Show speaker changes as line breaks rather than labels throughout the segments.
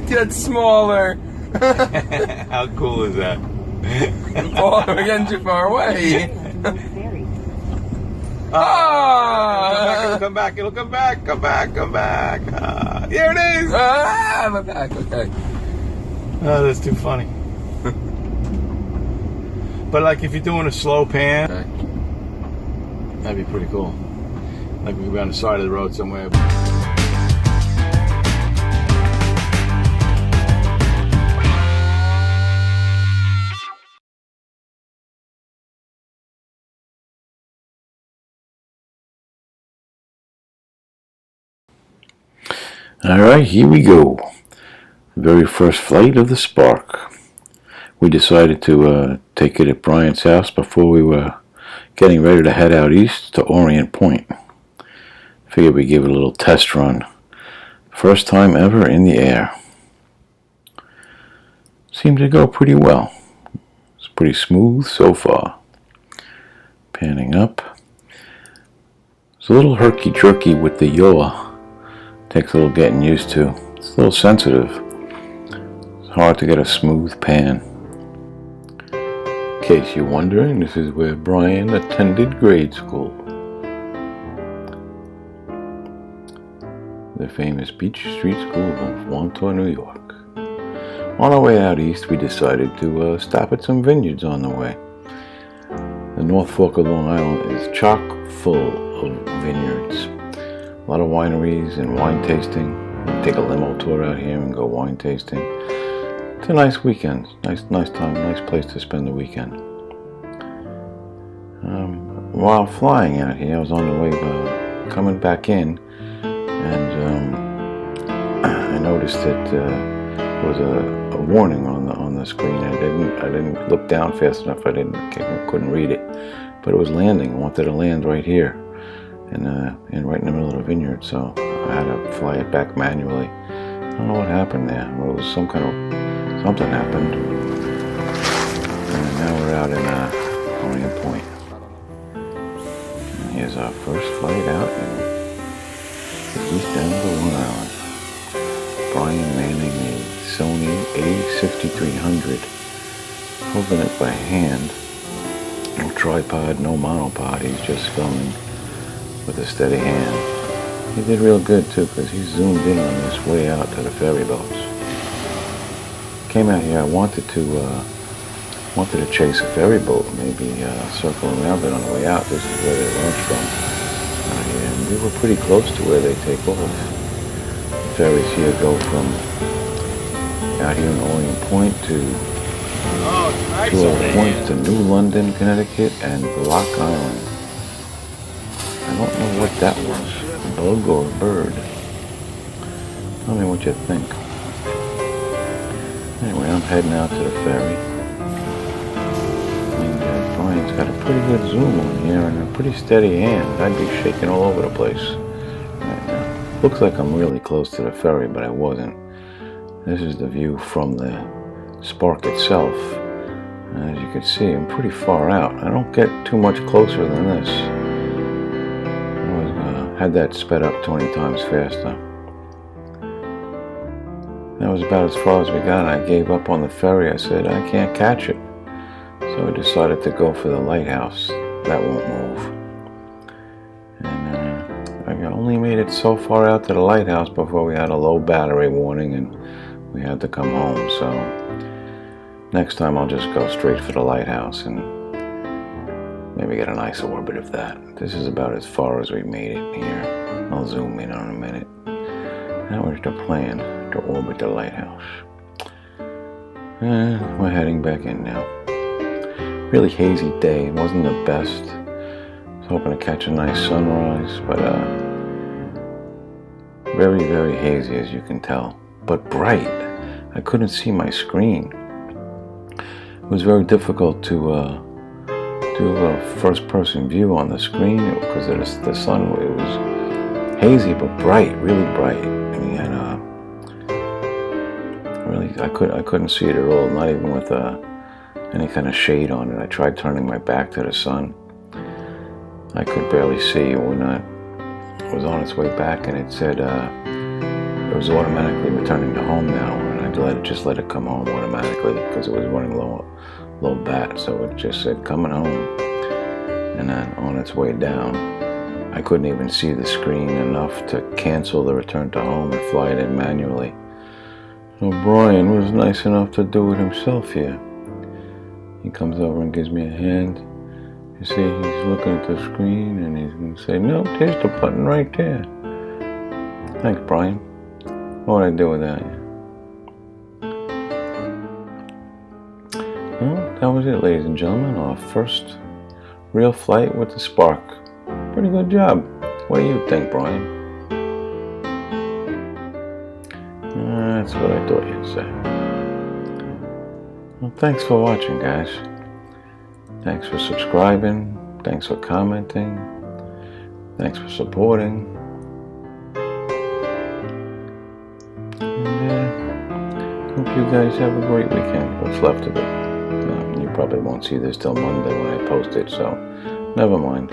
gets smaller.
How cool is that?
Oh, we're getting too far away.
It'll come back. It'll come back. Come back. Here it is.
I'm back. Okay.
Oh, that's too funny. But like if you're doing a slow pan, that'd be pretty cool. Like we could be on the side of the road somewhere.
Alright, here we go. Very first flight of the Spark. We decided to take it at Brian's house before we were getting ready to head out east to Orient Point. Figured we'd give it a little test run. First time ever in the air. Seemed to go pretty well. It's pretty smooth so far. Panning up. It's a little herky-jerky with the yaw. Takes a little getting used to. It's a little sensitive. It's hard to get a smooth pan. In case you're wondering, this is where Brian attended grade school. The famous Beach Street School of Wantagh, New York. On our way out east, we decided to stop at some vineyards on the way. The North Fork of Long Island is chock full of vineyards. A lot of wineries and wine tasting. We take a limo tour out here and go wine tasting. It's a nice weekend. Nice time. Nice place to spend the weekend. While flying out here, I was on the way coming back in, and I noticed that there was a warning on the screen. I didn't look down fast enough. I couldn't read it, but it was landing. I wanted to land right here. And right in the middle of the vineyard, so I had to fly it back manually. I don't know what happened there. Well, it was something happened. And now we're out in Orient Point. And here's our first flight out in the east end of Long Island. Brian manning a Sony A6300, holding it by hand. No tripod, no monopod. He's just filming with a steady hand. He did real good too, because he zoomed in on this way out to the ferry boats. Came out here, I wanted to chase a ferry boat, maybe circle around it on the way out. This is where they launch from. And we were pretty close to where they take off. The ferries here go from out here in Orient Point to two other points, to New London, Connecticut, and Block Island. I don't know what that was, a bug or a bird. Tell me what you think. Anyway, I'm heading out to the ferry. And Brian's got a pretty good zoom on here and a pretty steady hand. I'd be shaking all over the place right now. Looks like I'm really close to the ferry, but I wasn't. This is the view from the Spark itself. As you can see, I'm pretty far out. I don't get too much closer than this. Had that sped up 20 times faster. That was about as far as we got. I gave up on the ferry. I said, I can't catch it. So I decided to go for the Lighthouse. That won't move. And I only made it so far out to the Lighthouse before we had a low battery warning and we had to come home. So next time I'll just go straight for the Lighthouse and maybe get a nice orbit of that. This is about as far as we made it here. I'll zoom in on a minute. That was the plan, to orbit the Lighthouse. And we're heading back in now. Really hazy day. It wasn't the best. I was hoping to catch a nice sunrise, but very, very hazy as you can tell. But bright. I couldn't see my screen. It was very difficult to do a first-person view on the screen because the sun. It was hazy but bright, really bright. And we had really, I couldn't see it at all, not even with any kind of shade on it. I tried turning my back to the sun. I could barely see. It was on its way back, and it said it was automatically returning to home now. And just let it come home automatically because it was running low bat. So it just said coming home, and then on its way down, I couldn't even see the screen enough to cancel the return to home and fly it in manually. So Brian was nice enough to do it himself here. He comes over and gives me a hand. You see, he's looking at the screen and he's going to say, "No, there's the button right there." Thanks, Brian. What would I do without you? Well, that was it, ladies and gentlemen. Our first real flight with the Spark. Pretty good job. What do you think, Brian? That's what I thought you'd say. Well, thanks for watching, guys. Thanks for subscribing. Thanks for commenting. Thanks for supporting. And hope you guys have a great weekend. What's left of it. You probably won't see this till Monday when I post it, so never mind.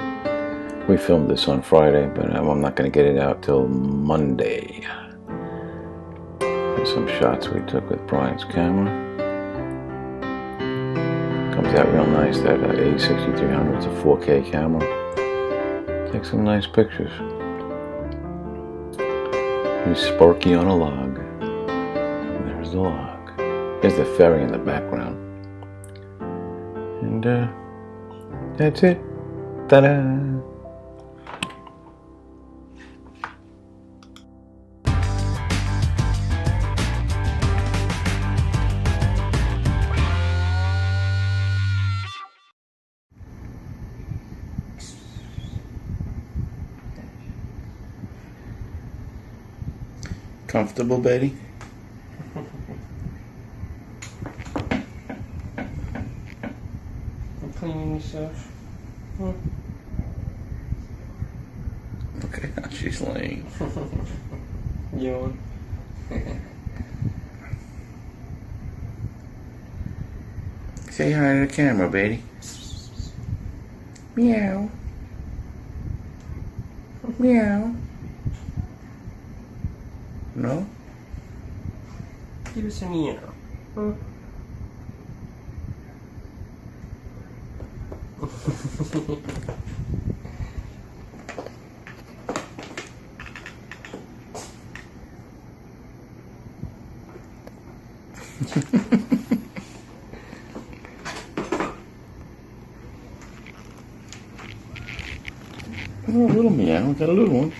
We filmed this on Friday, but I'm not going to get it out till Monday. Here's some shots we took with Brian's camera. Comes out real nice, that A6300. It's a 4K camera. Take some nice pictures. Here's Sparky on a log. And there's the log. There's the ferry in the background. And that's it. Ta-da! Comfortable, Betty?
I'm cleaning yourself.
Look at how she's laying.
Yawn.
Say hi to the camera, Betty. Meow. Meow. No?
Give us a meow. Huh?
Oh, a little meow. Got a little one.